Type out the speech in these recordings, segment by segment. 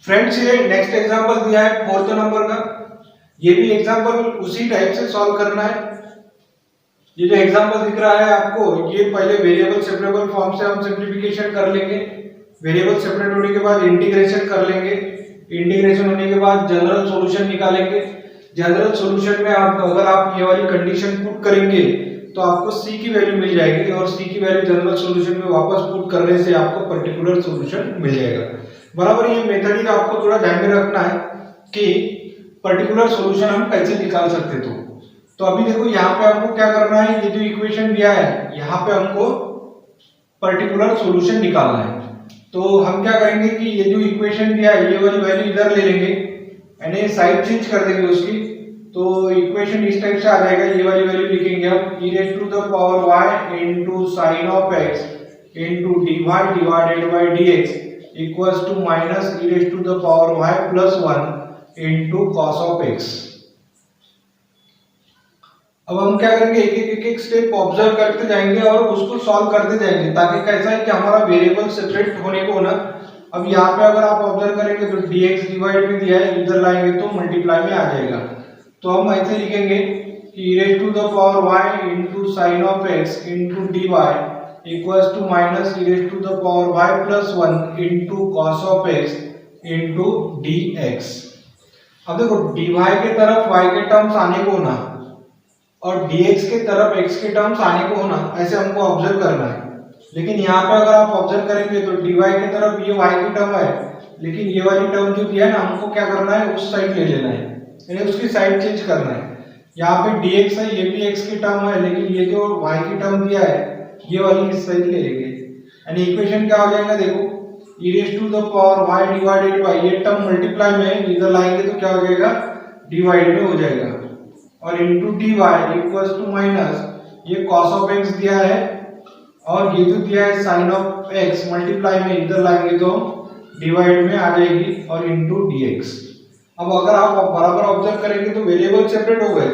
Friends ये next example दिया है 4th नंबर का। ये भी एग्जांपल उसी टाइप से सॉल्व करना है। ये जो एग्जांपल दिख रहा है आपको, ये पहले वेरिएबल सेपरेबल फॉर्म से हम सिंप्लीफिकेशन कर लेंगे। वेरिएबल सेपरेट होने के बाद इंटीग्रेशन कर लेंगे। इंटीग्रेशन होने के बाद जनरल सॉल्यूशन निकालेंगे। जनरल सॉल्यूशन में आप अगर आप ये वाली कंडीशन पुट करेंगे तो आपको c की वैल्यू मिल जाएगी और c की वैल्यू जनरल सॉल्यूशन में वापस पुट करने से आपको पर्टिकुलर सॉल्यूशन मिल जाएगा। बराबर ये मेथड ही आपको थोड़ा ध्यान में रखना है कि पर्टिकुलर सॉल्यूशन हम कैसे निकाल सकते। तो अभी देखो यहाँ पे हमको क्या करना है, ये जो इक्वेशन दिया है यहाँ पे हमको पर्टिकुलर सॉल्यूशन निकालना है। तो हम क्या करेंगे कि ये जो इक्वेशन दिया है ये वाली वैल्यू इधर ले लेंगे, यानी साइड चेंज कर देंगे उसकी। तो इक्वेशन इस टाइप से आ जाएगा, ये वाली वैल्यू लिखेंगे हम e raised to the power y into sin of x into dy divided by dx equals to minus e raised to the power y plus 1 into cos of x। अब हम क्या करेंगे, एक स्टेप ऑब्जर्व करते जाएंगे और उसको solve करते जाएंगे, ताकि कैसा है कि हमारा वेरिएबल सेपरेट होने को ना। अब यहाँ पे अगर आप ऑब्जर्व करेंगे तो dx डिवाइड में दिया है, इधर लाएंगे तो मल्टीप्लाई में आ जाएगा। तो हम ऐसे लिखेंगे कि e raised to the power y into sin of x into dy equals to minus e raised to the power y plus 1 into cos of x into dx। अब देखो dy के तरफ y के टर्म्स आने को ना और dx के तरफ x के टर्म्स आने को होना, ऐसे हमको ऑब्जर्व करना है। लेकिन यहाँ पे अगर आप ऑब्जर्व करेंगे तो dy के तरफ ये y की टर्म है, लेकिन ये वाली टर्म जो दिया है ना हमको क्या करना है, उस साइड ले लेना है, यानी उसकी साइड चेंज करना है। यहाँ पे dx है, ये भी x की टर्म है, लेकिन ये जो y की टर्म दिया है ये वाली इस साइड ले लेंगे, यानी इक्वेशन क्या हो जाएगा देखो e raised to the power y divided bye, ये टर्म मल्टीप्लाई में इधर लाएंगे तो क्या हो जाएगा, डिवाइड में हो जाएगा, और into dy equals to minus ये cos of x दिया है और ये जो दिया है sin of x मल्टीप्लाई में इधर लाएंगे तो डिवाइड में आ जाएगी और इनटू dx। अब अगर आप बराबर ऑब्जर्व करेंगे तो वेरिएबल सेपरेट हो गए,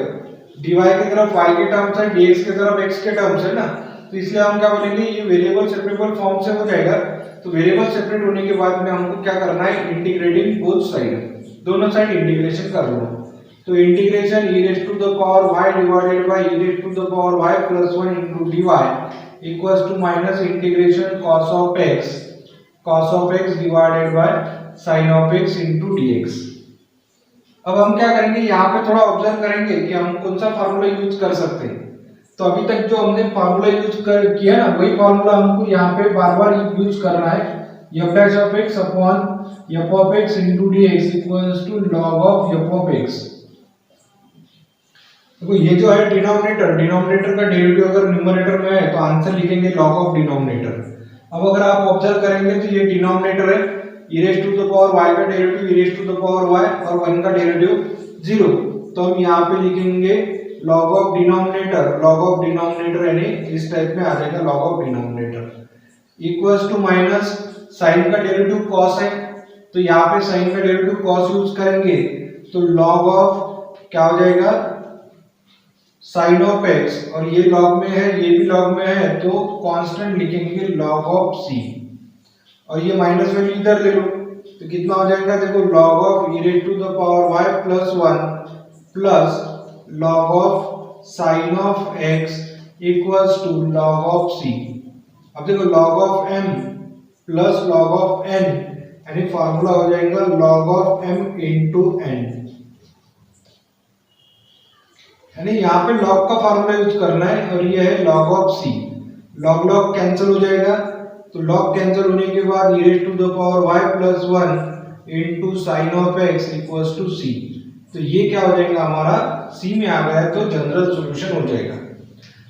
dy की तरफ y के टर्म्स है, dx की तरफ x के टर्म्स है ना, तो इसलिए हम क्या बोलेंगे, ये वेरिएबल सेपरेबल फॉर्म से हो जाएगा। तो वेरिएबल सेपरेट होने के बाद में हमको क्या करना है, इंटीग्रेटिंग बोथ साइड, दोनों साइड इंटीग्रेशन कर लो। तो integration e raised to the power y divided by e raised to the power y plus 1 into dy equals to minus integration cos of x divided by sin of x into dx। अब हम क्या करेंगे, यहाँ पे थोड़ा observe करेंगे कि हम कौन सा फार्मूला यूज कर सकते हैं। तो अभी तक जो हमने फार्मूला यूज किया ना, वही फार्मूला हमको यहाँ पे बार बार यूज करना है। f dash of x upon f of x into dx equals to log of f of x। देखो ये जो है डिनोमिनेटर का डेरिवेटिव अगर न्यूमरेटर में है तो आंसर लिखेंगे log ऑफ डिनोमिनेटर। अब अगर आप ऑब्जर्व करेंगे तो ये डिनोमिनेटर है, e raised to the power y का derivative e raised to the power y और 1 का डेरिवेटिव 0। तो हम यहाँ पे लिखेंगे log ऑफ डिनोमिनेटर यानी इस टाइप में आ जाएगा log of denominator equals to minus sine का डेरिवेटिव cos है, तो यहाँ पे साइन का डेरिवेटिव cos यूज करेंगे तो log ऑफ क्या हो जाएगा, साइन ऑफ x, और ये log में है ये भी log में है तो कांस्टेंट लिखेंगे log ऑफ c, और ये माइनस वैल्यू इधर ले लो तो कितना हो जाएगा, देखो log of e raised to the power y plus 1 plus log of sin of x equals to log of c। अब देखो log of m plus log of n, यानी फार्मूला हो जाएगा log of m into n, यानी यहाँ पे log का formula use करना है और ये है log of c। log cancel हो जाएगा, तो log कैंसिल होने के बाद e raised to the power y plus 1 into sin of x equals to c। तो ये क्या हो जाएगा, हमारा c में आ गया है तो जनरल सॉल्यूशन हो जाएगा।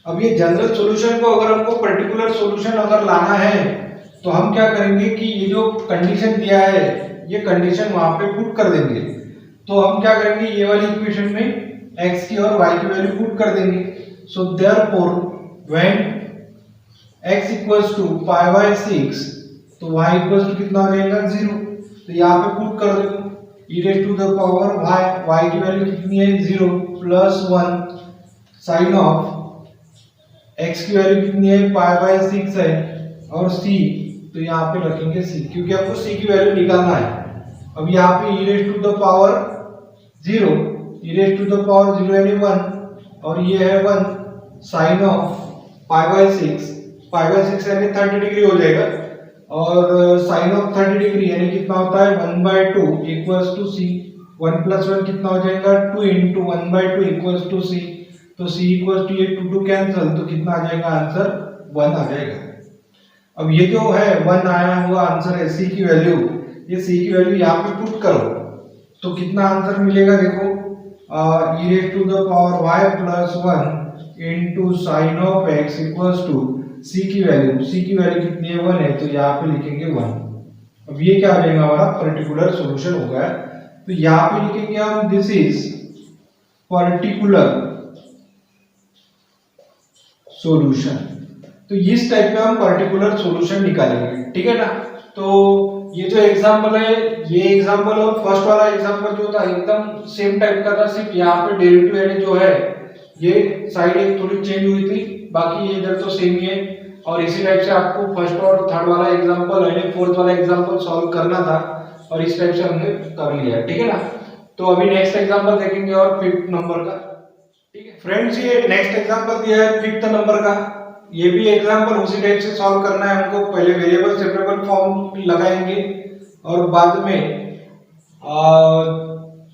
अब ये जनरल सॉल्यूशन को अगर हमको पर्टिकुलर सॉल्यूशन अगर लाना है तो हम क्या करेंगे कि ये जो कंडीशन दिया है ये कंडीशन वहां पे पुट कर देंगे। तो हम क्या करेंगे, ये वाली इक्वेशन में x की और y की वैल्यू पुट कर देंगे। So therefore when x equals to pi by 6 तो y इक्वल्स टू कितना हो जाएगा 0। तो यहाँ पे पुट कर दो e raised to the power y की वैल्यू कितनी है 0 प्लस 1 साइन ऑफ x की वैल्यू कितनी है पाई बाय 6 है और c, तो यहाँ पे रखेंगे c क्योंकि आपको c की वैल्यू निकालना है। अब यहाँ पे e raise to the power 0, e raise to the power 0 यानी 1, और ये है 1 साइन ऑफ π/6, π/6 यानी 30 डिग्री हो जाएगा, और साइन ऑफ 30 डिग्री यानी कितना होता है 1/2 इक्वल्स टू c, 1 + 1 कितना हो जाएगा 2 × 1/2 इक्वल्स टू c, तो c इक्वल्स टू ये 2 कैंसिल, तो कितना आ जाएगा आंसर 1 आ जाएगा। अब ये जो है 1 आया हुआ आंसर है c की वैल्यू, ये c की वैल्यू यहाँ पे पुट करो तो कितना आंसर मिलेगा, देखो e raise to the power y + 1 into sine of x equals to c की वैल्यू कितनी है 1 है, तो यहाँ पे लिखेंगे 1। अब ये क्या हो जाएगा हमारा पर्टिकुलर सॉल्यूशन हो गया। तो यहाँ पे लिखेंगे हम दिस इज पर्टिकुलर सॉल्यूशन। तो इस टाइप में हम पर्टिकुलर सॉल्यूशन निकालेंगे, ठीक है ना। तो ये जो एग्जांपल है, ये एग्जांपल और फर्स्ट वाला एग्जांपल जो था एकदम सेम टाइप का था, सिर्फ यहाँ पे डेरिवेटिव यानी जो है ये साइड एक थोड़ी चेंज हुई थी, बाकी ये इधर तो सेम ही है। और इसी टाइप से आपको फर्स्ट और थर्ड वाला एग्जांपल यानी फोर्थ वाला एग्जांपल सॉल्व करना था, और इस टाइप से हमने कर लिया है, ठीक है ना। तो अभी नेक्स्ट एग्जांपल देखेंगे और 5th नंबर का, ठीक है फ्रेंड्स। ये नेक्स्ट एग्जांपल दिया है 5th नंबर का, ये भी एग्जांपल उसी टाइप से सॉल्व करना है हमको। पहले वेरिएबल सेपरेबल फॉर्म लगाएंगे और बाद में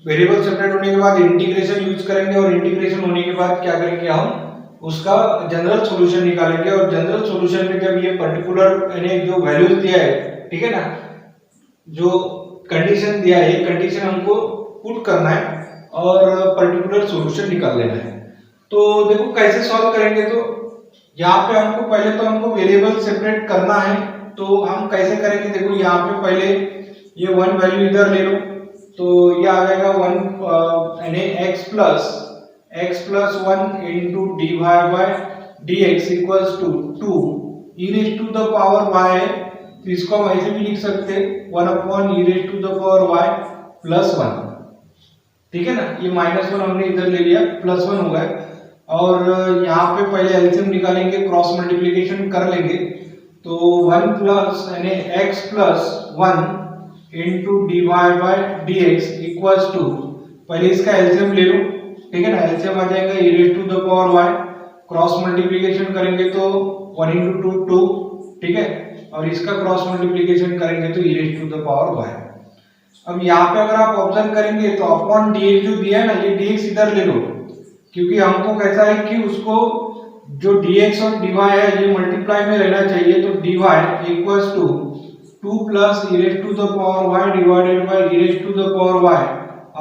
वेरिएबल सेपरेट होने के बाद इंटीग्रेशन यूज करेंगे, और इंटीग्रेशन होने के बाद क्या करेंगे हम उसका जनरल सॉल्यूशन निकालेंगे। और जनरल सॉल्यूशन में जब ये पर्टिकुलर यानी जो वैल्यूज दिया है, ठीक है ना, जो कंडीशन दिया है, ये कंडीशन हमको पुट करना है और पर्टिकुलर सॉल्यूशन निकाल लेना है। तो देखो कैसे सॉल्व करेंगे, तो यहाँ पे हमको पहले तो हमको वेरिएबल सेपरेट करना है, तो हम कैसे करेंगे, देखो यहाँ पे पहले ये 1 वैल्यू इधर ले लो, तो ये आ जाएगा 1 यानी x + 1 into dy/dx equals to 2 e raise to the power y है, तो इसको हम ऐसे भी लिख सकते हैं 1/e raise to the power y + 1, ठीक है ना। ये -1 हमने इधर ले लिया, +1 हो गया। और यहाँ पे पहले एलसीएम निकालेंगे, क्रॉस मल्टीप्लिकेशन कर लेंगे, तो 1 प्लस यानी x + 1 into dy/dx equals to, पहले इसका एलसीएम ले लो, ठीक है ना। एलसीएम आ जाएगा e raise to the power y, cross multiplication करेंगे तो 1 × 2 2, ठीक है, और इसका क्रॉस मल्टीप्लिकेशन करेंगे तो e raise to the power y। अब यहाँ पे अगर आप ऑब्जर्व करेंगे तो अपॉन dx जो दिया है ना, ये dx इधर ले लो, क्योंकि हमको कैसा है कि उसको जो dx और dy है ये मल्टीप्लाई में रहना चाहिए, तो dy equals to 2 plus e raise to the power y divided by e raise to the power y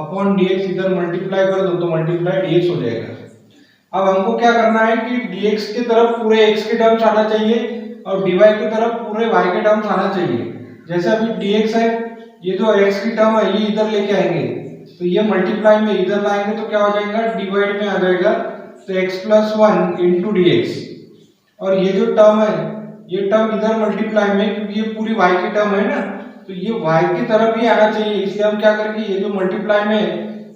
upon dx, इधर मल्टीप्लाई कर दो तो मल्टीप्लाई dx हो जाएगा। अब हमको क्या करना है कि dx की तरफ पूरे x के टर्म्स आना चाहिए और dy की तरफ पूरे y के टर्म्स आना चाहिए। जैसे अभी dx है, ये जो x की टर्म है ये इधर लेके आएंगे, तो ये मल्टीप्लाई में इधर लाएंगे तो क्या हो जाएगा डिवाइड में आ जाएगा, तो x + 1 इनटू dx, और ये जो टर्म है ये टर्म इधर मल्टीप्लाई में, क्योंकि ये पूरी y की टर्म है ना, तो ये y की तरफ ही आना चाहिए, इसलिए हम क्या करेंगे ये जो मल्टीप्लाई में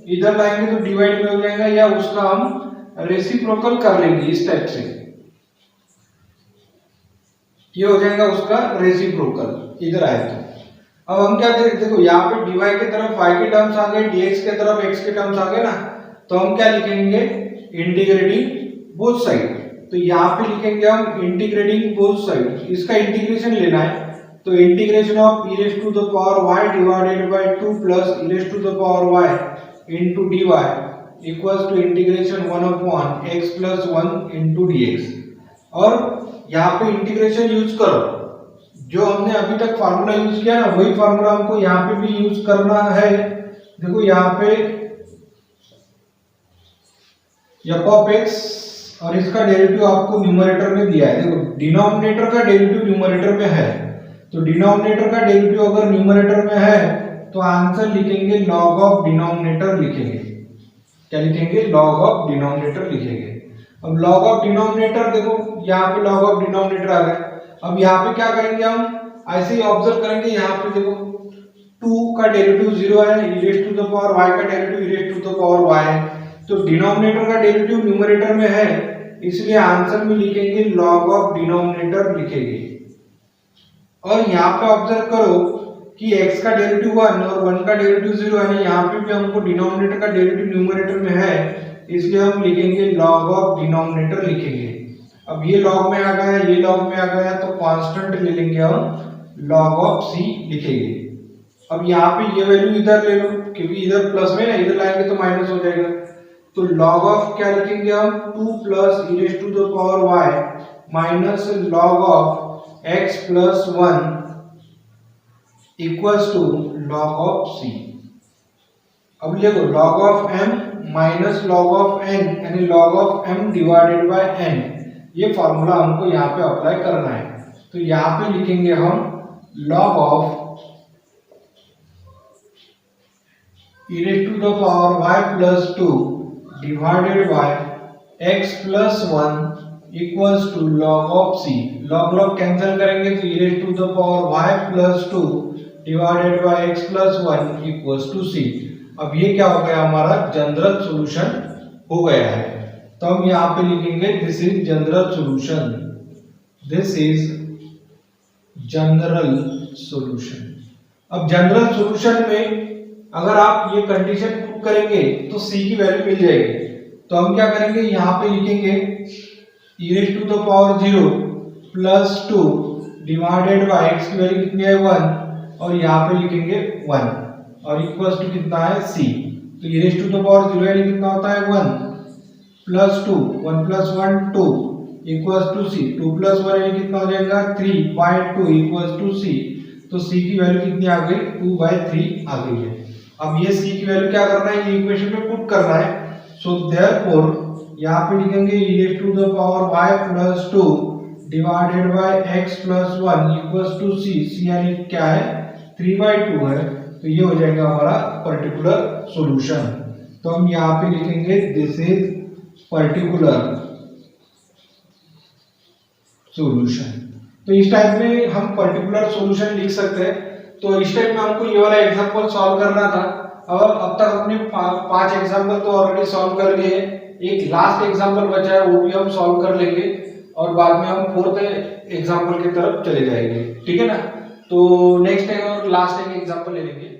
इधर लाएंगे तो डिवाइड में हो जाएगा, या उसका हम रेसिप्रोकल कर लेंगे इस टाइप से, ये हो जाएगा उसका रेसिप्रोकल इधर आए तो। अब हम क्या करें, देखो यहाँ पे dy की तरफ y के टर्म्स आ गए, dx की तरफ x के टर्म्स आ गए ना, तो हम क्या लिखेंगे इंटीग्रेटिंग बोथ साइड। तो यहाँ पे लिखेंगे हम इंटीग्रेटिंग बोथ साइड, इसका इंटीग्रेशन लेना है, तो integration of e raise to the power y divided by 2 plus e raise to the power y into dy equals to integration 1/x + 1 into dx। और यहाँ पे इंटीग्रेशन यूज करो, जो हमने अभी तक फार्मूला यूज किया ना वही फार्मूला हमको यहाँ पे भी यूज करना है। देखो यहाँ पे f(x) और इसका डेरिवेटिव आपको न्यूमरेटर में दिया है। देखो डिनोमिनेटर का डेरिवेटिव न्यूमरेटर में है, तो डिनोमिनेटर का डेरिवेटिव अगर न्यूमरेटर में है तो आंसर लिखेंगे log ऑफ डिनोमिनेटर लिखेंगे। क्या लिखेंगे? log ऑफ डिनोमिनेटर लिखेंगे। अब log ऑफ डिनोमिनेटर देखो यहाँ पे log ऑफ डिनोमिनेटर आ गया। अब यहाँ पे क्या करेंगे हम ऐसे ही ऑब्जर्व करेंगे, यहाँ पे देखो 2 का डेरिवेटिव 0 है, e raise to the power y का derivative e raise to the power y है, तो डिनोमिनेटर का डेरिवेटिव न्यूमरेटर में है, इसलिए आंसर में लिखेंगे log ऑफ डिनोमिनेटर लिखेंगे। और यहाँ पे ऑब्जर्व करो कि x का डेरिवेटिव 1 और 1 का डेरिवेटिव 0 है, यहाँ पे भी हमको डिनोमिनेटर का डेरिवेटिव न्यूमरेटर में है, इसलिए हम लिखेंगे log ऑफ डिनोमिनेटर लिखेंगे। अब ये log में आ गया, ये log में आ गया, तो कांस्टेंट ले लेंगे हम log ऑफ c लिखेंगे। अब यहाँ पे ये वैल्यू इधर ले लो, क्योंकि इधर प्लस में ना, इधर लाएंगे तो माइनस हो जाएगा, तो log ऑफ क्या लिखेंगे हम 2 plus e raise to the power y minus log of x plus 1 equals to log of c। अब देखो log of m minus log of n यानी log of m divided by n, ये formula हमको यहाँ पे apply करना है। तो यहाँ पे लिखेंगे हम log of e raise to the power y plus 2 divided by x plus 1 equals to log of c। log log cancel करेंगे तो e raise to the power y plus 2 divided by x plus 1 equals to c। अब ये क्या हो गया, हमारा general solution हो गया है। तो हम यहाँ पे लिखेंगे this is general solution, this is general solution. अब जनरल सॉल्यूशन में अगर आप ये कंडीशन प्रूव करेंगे तो c की वैल्यू मिल जाएगी। तो हम क्या करेंगे, यहाँ पे लिखेंगे e raise to the power 0 plus 2 divided by x की वैल्यू कितनी है 1, और यहाँ पे लिखेंगे 1 और इक्वल्स टू कितना है c। तो e raise to the power 0 यानी कितना होता है 1 plus 2, 1 plus 1 2 equals to c, 2 plus 1 यानी कितना हो जाएगा 3 बाय 2 इक्वल्स टू c। तो c की वैल्यू कितनी आ गई 2 बाय 3 आ गई है। अब ये c की वैल्यू क्या करना है, ये इक्वेशन में पुट करना है। सो देयरफॉर यहाँ पे लिखेंगे e raise to the power y plus 2 divided by x plus 1 equals to c। c यानी क्या है 3 बाय 2 है, तो ये हो जाएगा हमारा पर्टिकुलर सॉल्यूशन। तो हम यहाँ पे लिखेंगे दिस इज पर्टिकुलर सॉल्यूशन। तो इस टाइप में हम पर्टिकुलर सॉल्यूशन लिख सकते हैं। तो इस टाइप में हमको ये वाला एग्जांपल सॉल्व करना था, और अब तक हमने 5 एग्जांपल तो ऑलरेडी सॉल्व कर लिए। एक लास्ट एग्जांपल बचा है, वो भी हम सॉल्व कर लेंगे और बाद में हम 4th एग्जांपल की तरफ चले जाएंगे, ठीक है ना। तो नेक्स्ट और लास्ट एक एग्जांपल ले लेंगे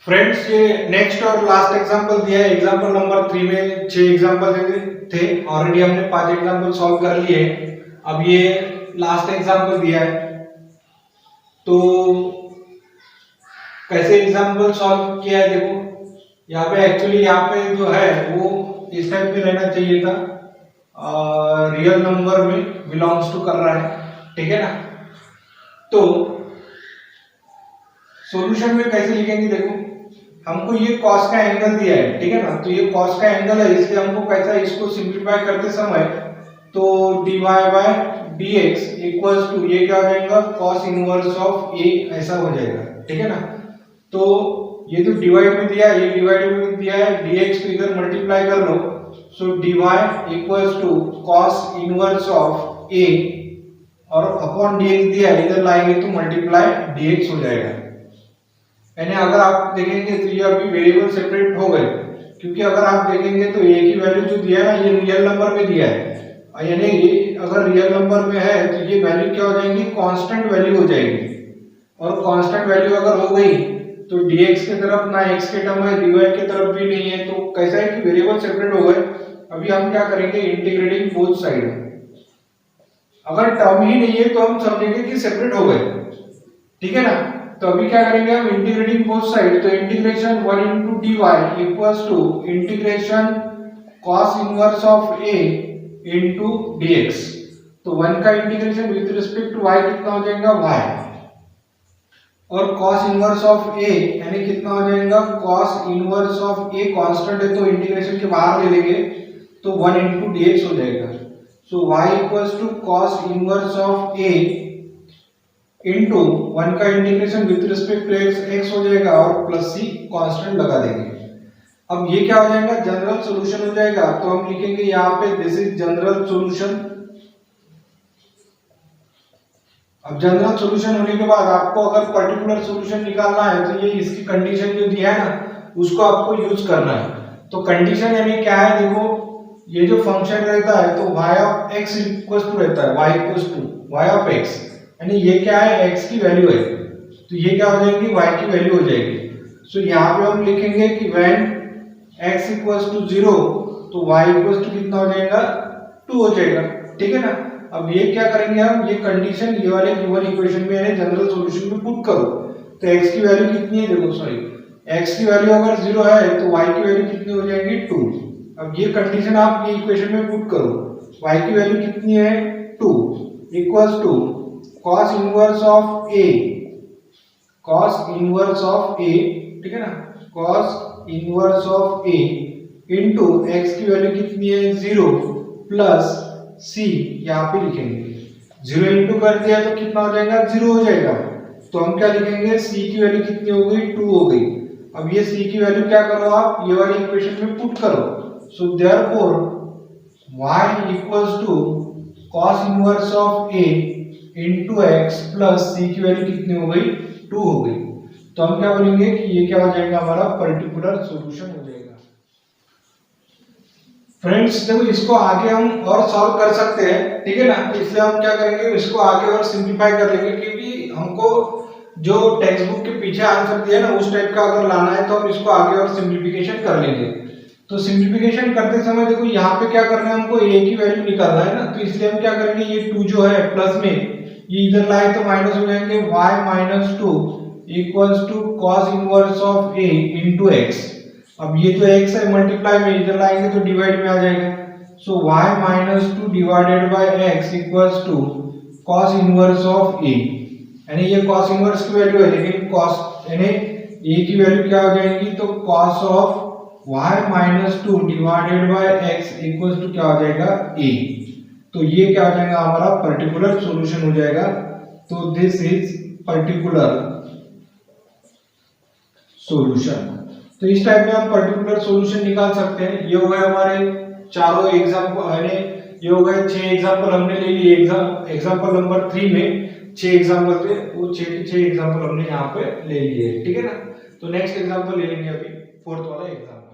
फ्रेंड्स। ये नेक्स्ट और लास्ट एग्जांपल दिया है, एग्जांपल नंबर 3 में 6 एग्जांपल थे, ऑलरेडी हमने 5 एग्जांपल सॉल्व कर लिए। अब ये लास्ट एग्जांपल दिया है, तो कैसे एग्जांपल सॉल्व किया है देखो। यहाँ पे एक्चुअली यहाँ पे जो है वो इस टाइप में रहना चाहिए था, रियल नंबर में बिलोंग्स टू कर रहा है, ठीक है ना। तो सॉल्यूशन में कैसे लिखेंगे देखो, हमको ये cos का एंगल दिया है, ठीक है ना। तो ये cos का एंगल है, इसलिए हमको कैसा इसको सिंपलीफाई करते समय तो dy by dx equals to ये क्या हो जाएगा cos इनवर्स ऑफ a, ऐसा हो जाएगा, ठीक है ना। तो ये तो डिवाइड में दिया है, ये डिवाइड में दिया है, dx को इधर मल्टीप्लाई कर लो। So dy equals to cos inverse of a और अपॉन dx दिया है, इधर लाएंगे तो मल्टीप्लाई dx हो जाएगा। यानी अगर आप देखेंगे तो ये अभी वेरिएबल सेपरेट हो गए, क्योंकि अगर आप देखेंगे तो a की वैल्यू जो दिया है ना ये रियल नंबर में दिया है, यानी ये अगर रियल नंबर में है तो ये वैल्यू क्या हो जाएगी कांस्टेंट वैल्यू हो जाएगी। और कांस्टेंट वैल्यू अगर हो गई तो dx की तरफ ना x के टर्म है, dy की तरफ भी नहीं है, तो कैसा है कि वेरिएबल सेपरेट हो गए। अभी हम क्या करेंगे इंटीग्रेटिंग बोथ साइड। अगर टर्म ही नहीं है तो हम समझेंगे कि सेपरेट हो गए, ठीक है ना। तो अभी क्या करेंगे हम इंटीग्रेटिंग बोथ साइड, तो integration 1 into dy equals to integration cos inverse of a into dx। तो 1 का integration with respect to y कितना हो जाएगा y, और cos इनवर्स ऑफ a यानी कितना हो जाएगा cos inverse of a constant है तो इंटीग्रेशन के बाहर ले लेंगे तो 1 into dx हो जाएगा। So y equals to cos inverse of a into 1 का integration with respect to x हो जाएगा और प्लस c कांस्टेंट लगा देंगे। अब ये क्या हो जाएगा जनरल सॉल्यूशन हो जाएगा। तो हम लिखेंगे यहाँ पे दिस इज जनरल सॉल्यूशन। अब जनरल सॉल्यूशन होने के बाद आपको अगर पर्टिकुलर सॉल्यूशन निकालना है तो ये इसकी कंडीशन जो दिया है ना उसको आपको यूज करना है। तो कंडीशन यानी क्या है देखो, ये जो फंक्शन रहता है तो y of x equals to रहता है y equals to y of x, यानी ये क्या है x की वैल्यू है, तो ये क्या हो जाएगी, y की वैल्यू हो जाएगी। सो यहाँ पे हम लिखेंगे कि व्हेन x इक्वल्स टू 0 तो y इक्वल्स टू कितना हो जाएगा, 2 हो जाएगा। ठीक है ना। अब ये क्या करेंगे हम, ये कंडीशन ये वाले गिवन इक्वेशन में यानी जनरल सॉल्यूशन में पुट करो। तो x की वैल्यू कितनी है, देखो सॉरी x की वैल्यू अगर 0 है तो y की वैल्यू कितनी हो जाएगी, 2। अब ये कंडीशन आप ये इक्वेशन में पुट करो, y की वैल्यू कितनी है, 2 equals to cos inverse of a, cos inverse of a, ठीक है ना, cos inverse of a into x की वैल्यू कितनी है, 0 प्लस c, यहाँ पे लिखेंगे 0 इनटू कर दिया तो कितना हो जाएगा, 0 हो जाएगा। तो हम क्या लिखेंगे, c की वैल्यू कितनी हो गई, 2 हो गई। अब ये c की वैल्यू क्या करो आप, ये वाली इक्वेशन में पुट करो। So therefore y equals to cos inverse of a into x plus c की वैल्यू कितनी हो गई, 2 हो गई। तो हम क्या बोलेंगे कि ये क्या हो जाएगा, हमारा पर्टिकुलर सॉल्यूशन हो जाएगा। फ्रेंड्स देखो इसको आगे हम और सॉल्व कर सकते हैं, ठीक है ना। इसलिए हम क्या करेंगे, इसको आगे और सिंपलीफाई कर लेंगे, क्योंकि हमको जो टेक्स्ट बुक के पीछे आंसर दिया ना उस टाइप का अगर लाना है तो हम इसको आगे और सिंपलीफिकेशन कर लेंगे। तो सिंपलीफिकेशन करते समय देखो यहाँ पे क्या करना है, हमको a की वैल्यू निकालना है ना। तो इसलिए हम क्या करेंगे, ये 2 जो है प्लस में ये इधर लाए तो माइनस हो जाएंगे, y minus 2 equals to cos inverse of a into x। अब ये जो x है मल्टीप्लाई में इधर लाएंगे तो डिवाइड में आ जाएगा। So y minus 2 divided by x equals to cos inverse of a, यानी ये cos इनवर्स की वैल्यू है, लेकिन cos यानी a की वैल्यू क्या हो जाएगी, तो cos of y minus 2 divided by x equals to क्या हो जाएगा, a। तो ये क्या हो जाएगा, हमारा पर्टिकुलर सॉल्यूशन हो जाएगा। तो दिस इज पर्टिकुलर सॉल्यूशन। तो इस टाइप में हम पर्टिकुलर सॉल्यूशन निकाल सकते हैं। ये हो गए हमारे चारों एग्जांपल, यानी ये हो गए 6 एग्जांपल हमने ले लिए। एग्जांपल नंबर 3 में 6 एग्जांपल थे, वो 6 एग्जांपल हमने यहाँ पे ले लिए, ठीक है ना। तो नेक्स्ट एग्जांपल ले लेंगे अभी 4th वाला एग्जांपल।